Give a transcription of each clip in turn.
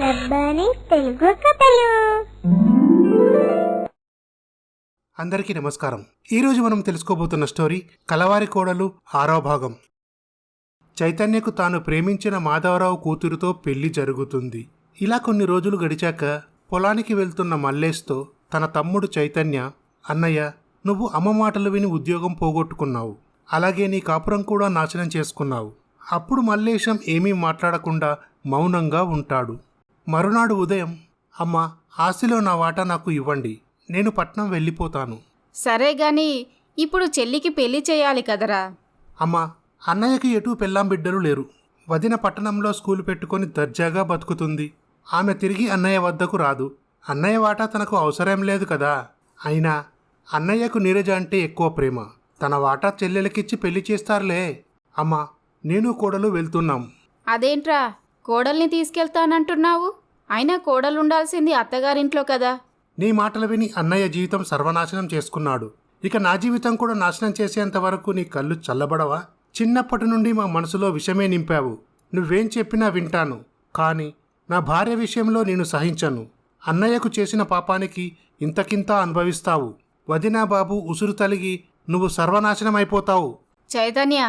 రబ్బాని తెలుగు కథలు. అందరికీ నమస్కారం. ఈరోజు మనం తెలుసుకోబోతున్న స్టోరీ కలవారి కోడలు 6వ భాగం. చైతన్యకు తాను ప్రేమించిన మాధవరావు కూతురుతో పెళ్లి జరుగుతుంది. ఇలా కొన్ని రోజులు గడిచాక పొలానికి వెళ్తున్న మల్లేష్తో తన తమ్ముడు చైతన్య, అన్నయ్య, నువ్వు అమ్మ మాటలు విని ఉద్యోగం పోగొట్టుకున్నావు, అలాగే నీ కాపురం కూడా నాశనం చేసుకున్నావు. అప్పుడు మల్లేశం ఏమీ మాట్లాడకుండా మౌనంగా ఉంటాడు. మరునాడు ఉదయం, అమ్మ, ఆస్తిలో నా వాటా నాకు ఇవ్వండి, నేను పట్నం వెళ్ళిపోతాను. సరే గాని ఇప్పుడు చెల్లికి పెళ్లి చేయాలి కదరా. అమ్మా, అన్నయ్యకి ఎటూ పెళ్ళాం బిడ్డలు లేరు. వదిన పట్టణంలో స్కూలు పెట్టుకొని దర్జాగా బతుకుతుంది. ఆమె తిరిగి అన్నయ్య వద్దకు రాదు. అన్నయ్య వాటా తనకు అవసరం లేదు కదా. అయినా అన్నయ్యకు నీరజ అంటే ఎక్కువ ప్రేమ. తన వాటా చెల్లెలకిచ్చి పెళ్లి చేస్తారులే. అమ్మా, నేను కోడలు వెళ్తున్నాం. అదేంట్రా, కోడల్ని తీసుకెళ్తానంటున్నావు? అయినా కోడలుండాల్సింది అత్తగారింట్లో కదా. నీ మాటలు విని అన్నయ్య జీవితం సర్వనాశనం చేసుకున్నాడు. ఇక నా జీవితం కూడా నాశనం చేసేంత వరకు నీ కళ్ళు చల్లబడవా? చిన్నప్పటి నుండి మా మనసులో విషమే నింపావు. నువ్వేం చెప్పినా వింటాను, కానీ నా భార్య విషయంలో నేను సహించను. అన్నయ్యకు చేసిన పాపానికి ఇంతకింత అనుభవిస్తావు. వదినా బాబు ఉసురు తలిగి నువ్వు సర్వనాశనమైపోతావు. చైతన్య,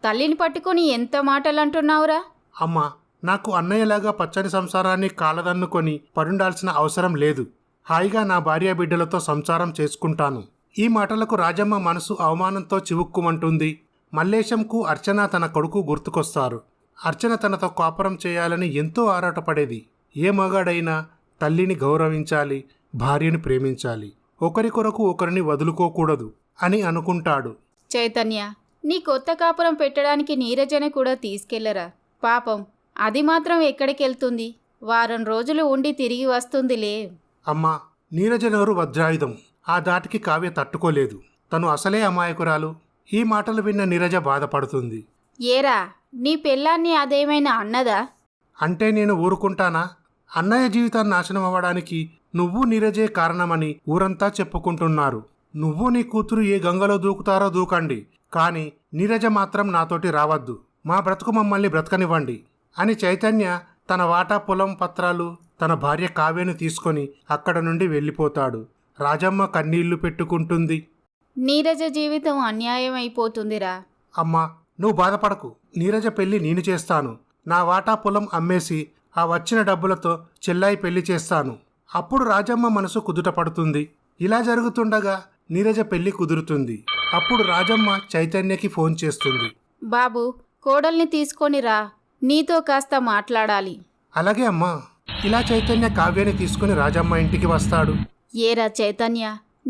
తల్లిని పట్టుకొని ఎంత మాటలంటున్నావురా? అమ్మా, నాకు అన్నయ్యలాగా పచ్చని సంసారాన్ని కాలదన్నుకొని పడుండాల్సిన అవసరం లేదు. హాయిగా నా భార్య బిడ్డలతో సంసారం చేసుకుంటాను. ఈ మాటలకు రాజమ్మ మనసు అవమానంతో చివుక్కుమంటుంది. మల్లేశంకు అర్చన తన కొడుకు గుర్తుకొస్తారు. అర్చన తనతో కాపురం చేయాలని ఎంతో ఆరాటపడేది. ఏ మగాడైనా తల్లిని గౌరవించాలి, భార్యను ప్రేమించాలి, ఒకరి కొరకు ఒకరిని వదులుకోకూడదు అని అనుకుంటాడు. చైతన్య, నీ కొత్త కాపురం పెట్టడానికి నీరజని కూడా తీసుకెళ్లరా. పాపం, అది మాత్రం ఎక్కడికెళ్తుంది? వారం రోజులు ఉండి తిరిగి వస్తుందిలే. అమ్మా, నీరజనోరు వజ్రాయుధం. ఆ దాటికి కావ్య తట్టుకోలేదు. తను అసలే అమాయకురాలు. ఈ మాటలు విన్న నీరజ బాధపడుతుంది. ఏరా, నీ పెళ్ళాన్ని అదేమైనా అన్నదా? అంటే నేను ఊరుకుంటానా? అన్నయ్య జీవితాన్ని నాశనం అవ్వడానికి నువ్వు నీరజే కారణమని ఊరంతా చెప్పుకుంటున్నారు. నువ్వు నీ కూతురు ఏ గంగలో దూకుతారో దూకండి, కానీ నీరజ మాత్రం నాతోటి రావద్దు. మా బ్రతుకు మమ్మల్ని బ్రతకనివ్వండి అని చైతన్య తన వాటా పొలం పత్రాలు తన భార్య కావ్యను తీసుకొని అక్కడ నుండి వెళ్ళిపోతాడు. రాజమ్మ కన్నీళ్లు పెట్టుకుంటుంది. నీరజ జీవితం అన్యాయం అయిపోతుందిరా. అమ్మా, నువ్వు బాధపడకు. నీరజ పెళ్లి నేను చేస్తాను. నా వాటా పొలం అమ్మేసి ఆ వచ్చిన డబ్బులతో చెల్లాయి పెళ్లి చేస్తాను. అప్పుడు రాజమ్మ మనసు కుదుట పడుతుంది. ఇలా జరుగుతుండగా నీరజ పెళ్లి కుదురుతుంది. అప్పుడు రాజమ్మ చైతన్యకి ఫోన్ చేస్తుంది. బాబు, కోడల్ని తీసుకొని రా, నీతో కాస్త మాట్లాడాలి. అలాగే అమ్మా. ఇలా చైతన్య కావ్యాన్ని తీసుకుని రాజమ్మ ఇంటికి వస్తాడు. ఏరా చైతన్య,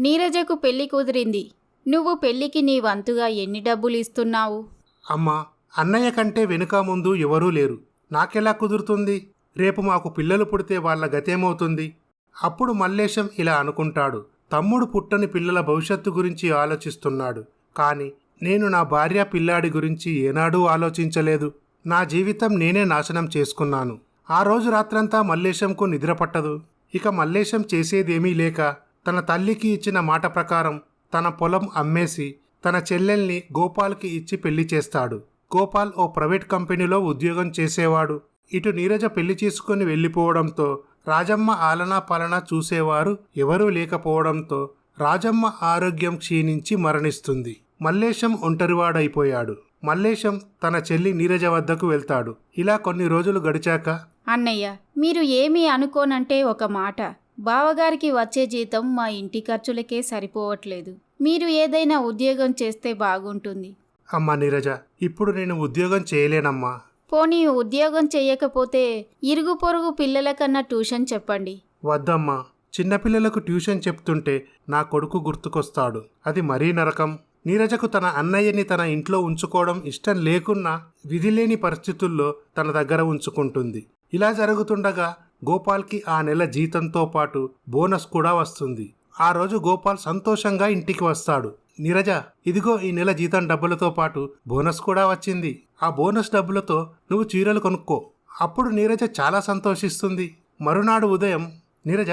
నీరజకు పెళ్లి కుదిరింది. నువ్వు పెళ్లికి నీ వంతుగా ఎన్ని డబ్బులు ఇస్తున్నావు? అమ్మా, అన్నయ్య కంటే వెనుక ముందు ఎవరూ లేరు. నాకెలా కుదురుతుంది? రేపు మాకు పిల్లలు పుడితే వాళ్ళ గతేమవుతుంది? అప్పుడు మల్లేశం ఇలా అనుకుంటాడు. తమ్ముడు పుట్టని పిల్లల భవిష్యత్తు గురించి ఆలోచిస్తున్నాడు. కానీ నేను నా భార్య పిల్లాడి గురించి ఏనాడూ ఆలోచించలేదు. నా జీవితం నేనే నాశనం చేసుకున్నాను. ఆ రోజు రాత్రంతా మల్లేశంకు నిద్ర పట్టదు. ఇక మల్లేశం చేసేదేమీ లేక తన తల్లికి ఇచ్చిన మాట ప్రకారం తన పొలం అమ్మేసి తన చెల్లెల్ని గోపాల్కి ఇచ్చి పెళ్లి చేస్తాడు. గోపాల్ ఓ ప్రైవేట్ కంపెనీలో ఉద్యోగం చేసేవాడు. ఇటు నీరజ పెళ్లి చేసుకుని వెళ్ళిపోవడంతో రాజమ్మ ఆలనా పాలనా చూసేవారు ఎవరూ లేకపోవడంతో రాజమ్మ ఆరోగ్యం క్షీణించి మరణిస్తుంది. మల్లేశం ఒంటరివాడైపోయాడు. మల్లేశం తన చెల్లి నీరజ వద్దకు వెళ్తాడు. ఇలా కొన్ని రోజులు గడిచాక, అన్నయ్య, మీరు ఏమీ అనుకోనంటే ఒక మాట. బావగారికి వచ్చే జీతం మా ఇంటి ఖర్చులకే సరిపోవట్లేదు. మీరు ఏదైనా ఉద్యోగం చేస్తే బాగుంటుంది. అమ్మా నీరజ, ఇప్పుడు నేను ఉద్యోగం చేయలేనమ్మా. పోనీ ఉద్యోగం చేయకపోతే ఇరుగు పొరుగు పిల్లల కన్నా ట్యూషన్ చెప్పండి. వద్దమ్మా, చిన్నపిల్లలకు ట్యూషన్ చెప్తుంటే నా కొడుకు గుర్తుకొస్తాడు. అది మరీ నరకం. నీరజకు తన అన్నయ్యని తన ఇంట్లో ఉంచుకోవడం ఇష్టం లేకున్నా విధిలేని పరిస్థితుల్లో తన దగ్గర ఉంచుకుంటుంది. ఇలా జరుగుతుండగా గోపాల్కి ఆ నెల జీతంతో పాటు బోనస్ కూడా వస్తుంది. ఆ రోజు గోపాల్ సంతోషంగా ఇంటికి వస్తాడు. నీరజ, ఇదిగో ఈ నెల జీతం డబ్బులతో పాటు బోనస్ కూడా వచ్చింది. ఆ బోనస్ డబ్బులతో నువ్వు చీరలు కొనుక్కో. అప్పుడు నీరజ చాలా సంతోషిస్తుంది. మరునాడు ఉదయం, నీరజ,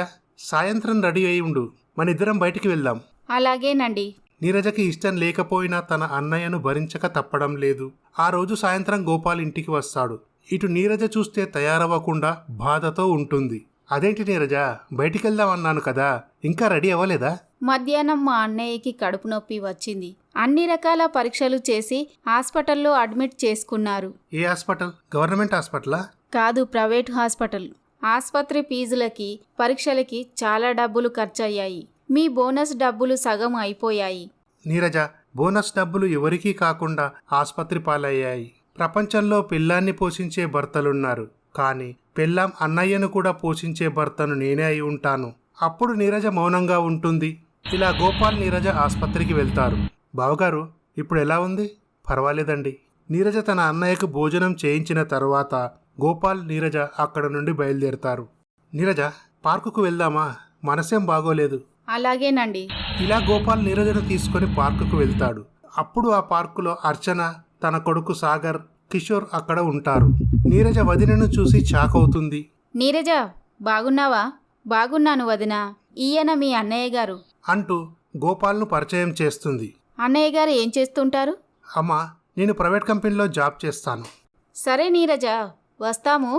సాయంత్రం రెడీ అయి ఉండు, మనిద్దరం బయటికి వెళ్దాం. అలాగేనండి. నీరజకి ఇష్టం లేకపోయినా తన అన్నయ్యను భరించక తప్పడం లేదు. ఆ రోజు సాయంత్రం గోపాల్ ఇంటికి వస్తాడు. ఇటు నీరజ చూస్తే తయారవ్వకుండా బాధతో ఉంటుంది. అదేంటి నీరజ, బయటికెళ్దామన్నాను కదా, ఇంకా రెడీ అవ్వలేదా? మధ్యాహ్నం మా అన్నయ్యకి కడుపు నొప్పి వచ్చింది. అన్ని రకాల పరీక్షలు చేసి హాస్పిటల్లో అడ్మిట్ చేసుకున్నారు. ఏ హాస్పిటల్? గవర్నమెంట్ హాస్పిటలా? కాదు, ప్రైవేట్ హాస్పిటల్. ఆస్పత్రి ఫీజులకి పరీక్షలకి చాలా డబ్బులు ఖర్చయ్యాయి. మీ బోనస్ డబ్బులు సగం అయిపోయాయి. నీరజ, బోనస్ డబ్బులు ఎవరికీ కాకుండా ఆస్పత్రి పాలయ్యాయి. ప్రపంచంలో పిల్లాన్ని పోషించే భర్తలున్నారు, కానీ పెళ్ళాం అన్నయ్యను కూడా పోషించే భర్తను నేనే అయి ఉంటాను. అప్పుడు నీరజ మౌనంగా ఉంటుంది. ఇలా గోపాల్ నీరజ ఆస్పత్రికి వెళ్తారు. బావగారు, ఇప్పుడు ఎలా ఉంది? పర్వాలేదండి. నీరజ తన అన్నయ్యకు భోజనం చేయించిన తర్వాత గోపాల్ నీరజ అక్కడ నుండి బయలుదేరతారు. నీరజ, పార్కుకు వెళ్దామా? మనసేం బాగోలేదు. అలాగేనండి. ఇలా గోపాల్ నీరజను తీసుకొని పార్కుకు వెళ్తాడు. అప్పుడు ఆ పార్కులో అర్చన, తన కొడుకు సాగర్, కిషోర్ అక్కడ ఉంటారు. నీరజ వదినను చూసి షాక్ అవుతుంది. నీరజ, బాగున్నావా? బాగున్నాను వదినా. ఈయన మీ అన్నయ్య గారు అంటూ గోపాల్ను పరిచయం చేస్తుంది. అన్నయ్య గారు ఏం చేస్తుంటారు? అమ్మా, నేను ప్రైవేట్ కంపెనీలో జాబ్ చేస్తాను. సరే నీరజ, వస్తాము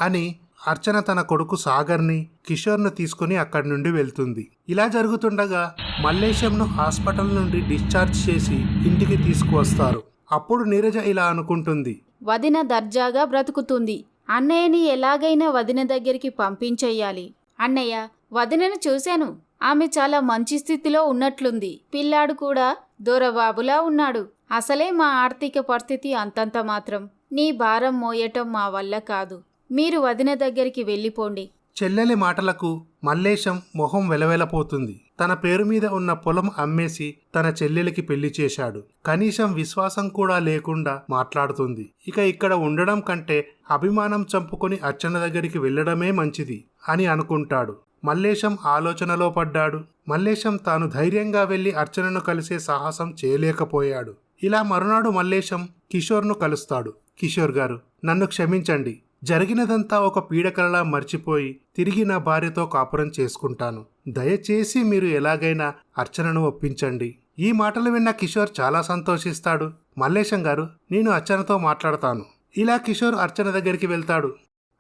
అని అర్చన తన కొడుకు సాగర్ని, కిషోర్ను తీసుకుని అక్కడి నుండి వెళ్తుంది. ఇలా జరుగుతుండగా మల్లేశంను హాస్పిటల్ నుండి డిశ్చార్జ్ చేసి ఇంటికి తీసుకువస్తారు. అప్పుడు నీరజ ఇలా అనుకుంటుంది. వదిన దర్జాగా బ్రతుకుతుంది. అన్నయ్యని ఎలాగైనా వదిన దగ్గరికి పంపించెయ్యాలి. అన్నయ్య, వదినను చూశాను. ఆమె చాలా మంచి స్థితిలో ఉన్నట్లుంది. పిల్లాడు కూడా దొరబాబులా ఉన్నాడు. అసలే మా ఆర్థిక పరిస్థితి అంతంత మాత్రం. నీ భారం మోయటం మా వల్ల కాదు. మీరు వదిన దగ్గరికి వెళ్ళిపోండి. చెల్లెలి మాటలకు మల్లేశం మొహం వెలవెలపోతుంది. తన పేరు మీద ఉన్న పొలం అమ్మేసి తన చెల్లెలికి పెళ్లి చేశాడు. కనీసం విశ్వాసం కూడా లేకుండా మాట్లాడుతుంది. ఇక ఇక్కడ ఉండడం కంటే అభిమానం చంపుకొని అర్చన దగ్గరికి వెళ్ళడమే మంచిది అని అనుకుంటాడు. మల్లేశం ఆలోచనలో పడ్డాడు. మల్లేశం తాను ధైర్యంగా వెళ్లి అర్చనను కలిసే సాహసం చేయలేకపోయాడు. ఇలా మరునాడు మల్లేశం కిషోర్ను కలుస్తాడు. కిషోర్ గారు, నన్ను క్షమించండి. జరిగినదంతా ఒక పీడకలలా మర్చిపోయి తిరిగి నా భార్యతో కాపురం చేసుకుంటాను. దయచేసి మీరు ఎలాగైనా అర్చనను ఒప్పించండి. ఈ మాటలు విన్న కిషోర్ చాలా సంతోషిస్తాడు. మల్లేశం గారు, నేను అర్చనతో మాట్లాడతాను. ఇలా కిషోర్ అర్చన దగ్గరికి వెళ్తాడు.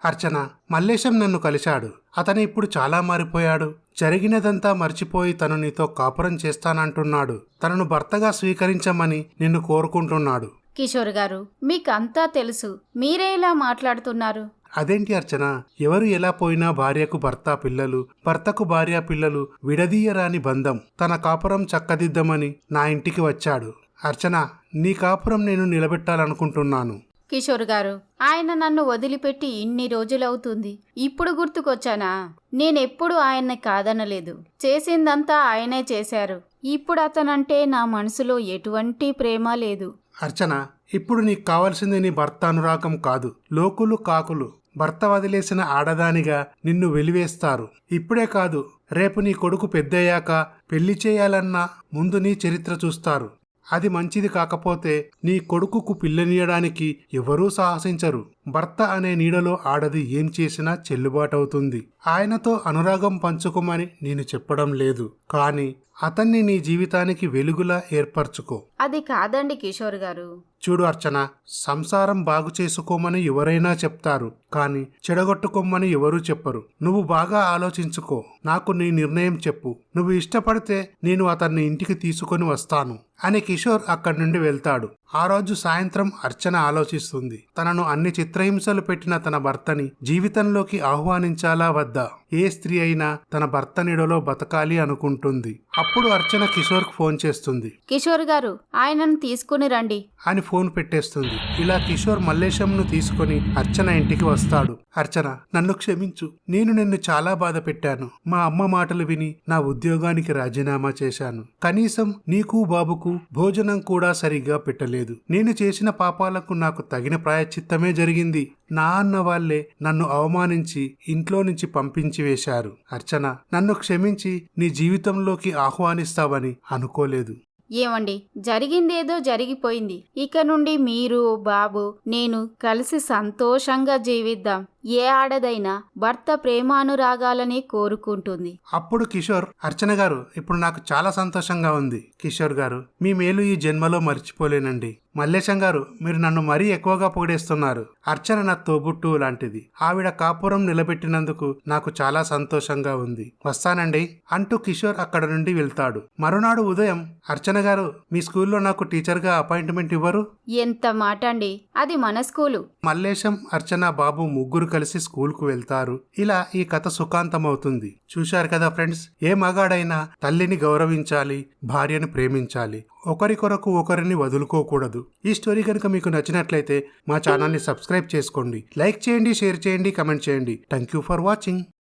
అర్చన, మల్లేశం నన్ను కలిశాడు. అతను ఇప్పుడు చాలా మారిపోయాడు. జరిగినదంతా మర్చిపోయి తను నీతో కాపురం చేస్తానంటున్నాడు. తనను భర్తగా స్వీకరించమని నిన్ను కోరుకుంటున్నాడు. కిషోర్ గారు, మీకంతా తెలుసు. మీరే ఇలా మాట్లాడుతున్నారు. అదేంటి అర్చన, ఎవరు ఎలా పోయినా భార్యకు భర్త పిల్లలు, భర్తకు భార్య పిల్లలు విడదీయరాని బంధం. తన కాపురం చక్కదిద్దమని నా ఇంటికి వచ్చాడు. అర్చన, నీ కాపురం నేను నిలబెట్టాలనుకుంటున్నాను. కిషోర్ గారు, ఆయన నన్ను వదిలిపెట్టి ఇన్ని రోజులవుతుంది. ఇప్పుడు గుర్తుకొచ్చానా? నేనెప్పుడు ఆయన్ని కాదనలేదు. చేసిందంతా ఆయనే చేశారు. ఇప్పుడు అతనంటే నా మనసులో ఎటువంటి ప్రేమ లేదు. అర్చన, ఇప్పుడు నీకు కావాల్సింది నీ భర్త అనురాగం కాదు, లోకులు కాకులు. భర్త వదిలేసిన ఆడదానిగా నిన్ను వెలివేస్తారు. ఇప్పుడే కాదు, రేపు నీ కొడుకు పెద్దయ్యాక పెళ్లి చేయాలన్నా ముందు నీ చరిత్ర చూస్తారు. అది మంచిది కాకపోతే నీ కొడుకుకు పిల్లనియడానికి ఎవరూ సాహసించరు. భర్త అనే నీడలో ఆడది ఏం చేసినా చెల్లుబాటవుతుంది. ఆయనతో అనురాగం పంచుకోమని నేను చెప్పడం లేదు, కానీ అతన్ని నీ జీవితానికి వెలుగులా ఏర్పరచుకో. అది కాదండి కిషోర్ గారు. చూడు అర్చన, సంసారం బాగు చేసుకోమని ఎవరైనా చెప్తారు, కానీ చెడగొట్టుకోమని ఎవరూ చెప్పరు. నువ్వు బాగా ఆలోచించుకో. నాకు నీ నిర్ణయం చెప్పు. నువ్వు ఇష్టపడితే నేను అతన్ని ఇంటికి తీసుకొని వస్తాను అని కిషోర్ అక్కడి నుండి వెళ్తాడు. ఆ రోజు సాయంత్రం అర్చన ఆలోచిస్తుంది. తనను అన్ని చిత్రహింసలు పెట్టిన తన భర్తని జీవితంలోకి ఆహ్వానించాలా వద్దా? ఏ స్త్రీ అయినా తన భర్త నీడలో బతకాలి అనుకుంటుంది. అప్పుడు అర్చన కిషోర్కు ఫోన్ చేస్తుంది. కిషోర్ గారు, ఆయనను తీసుకుని రండి అని ఫోన్ పెట్టేస్తుంది. ఇలా కిషోర్ మల్లేశంను తీసుకుని అర్చన ఇంటికి వస్తాడు. అర్చన, నన్ను క్షమించు. నేను నిన్ను చాలా బాధ పెట్టాను. మా అమ్మ మాటలు విని నా ఉద్యోగానికి రాజీనామా చేశాను. కనీసం నీకు బాబుకు భోజనం కూడా సరిగ్గా పెట్టలేదు. నేను చేసిన పాపాలకు నాకు తగిన ప్రాయశ్చిత్తమే జరిగింది. నా అన్న వాళ్లే నన్ను అవమానించి ఇంట్లో నుంచి పంపించి వేశారు. అర్చన, నన్ను క్షమించి నీ జీవితంలోకి ఆహ్వానిస్తావని అనుకోలేదు. ఏమండి, జరిగిందేదో జరిగిపోయింది. ఇక నుండి మీరు, బాబు, నేను కలిసి సంతోషంగా జీవిద్దాం. ఏ ఆడదైనా భర్త ప్రేమానురాగాలని కోరుకుంటుంది. అప్పుడు కిషోర్, అర్చన గారు ఇప్పుడు నాకు చాలా సంతోషంగా ఉంది. కిషోర్ గారు, మీ మేలు ఈ జన్మలో మర్చిపోలేనండి. మల్లేశం గారు, మీరు నన్ను మరీ ఎక్కువగా పొగిడేస్తున్నారు. అర్చన నా తోబుట్టు లాంటిది. ఆవిడ కాపురం నిలబెట్టినందుకు నాకు చాలా సంతోషంగా ఉంది. వస్తానండి అంటూ కిషోర్ అక్కడ నుండి వెళ్తాడు. మరునాడు ఉదయం, అర్చన గారు, మీ స్కూల్లో నాకు టీచర్గా అపాయింట్మెంట్ ఇవ్వరు? ఎంత మాట అండి, అది మన స్కూలు. మల్లేశం, అర్చన, బాబు ముగ్గురు కలిసి స్కూల్కు వెళ్తారు. ఇలా ఈ కథ సుఖాంతమవుతుంది. చూశారు కదా ఫ్రెండ్స్, ఏ మగాడైనా తల్లిని గౌరవించాలి, భార్యను ప్రేమించాలి, ఒకరికొరకు ఒకరిని వదులుకోకూడదు. ఈ స్టోరీ కనుక మీకు నచ్చినట్లయితే మా ఛానల్ని సబ్స్క్రైబ్ చేసుకోండి, లైక్ చేయండి, షేర్ చేయండి, కమెంట్ చేయండి. Thank you for watching.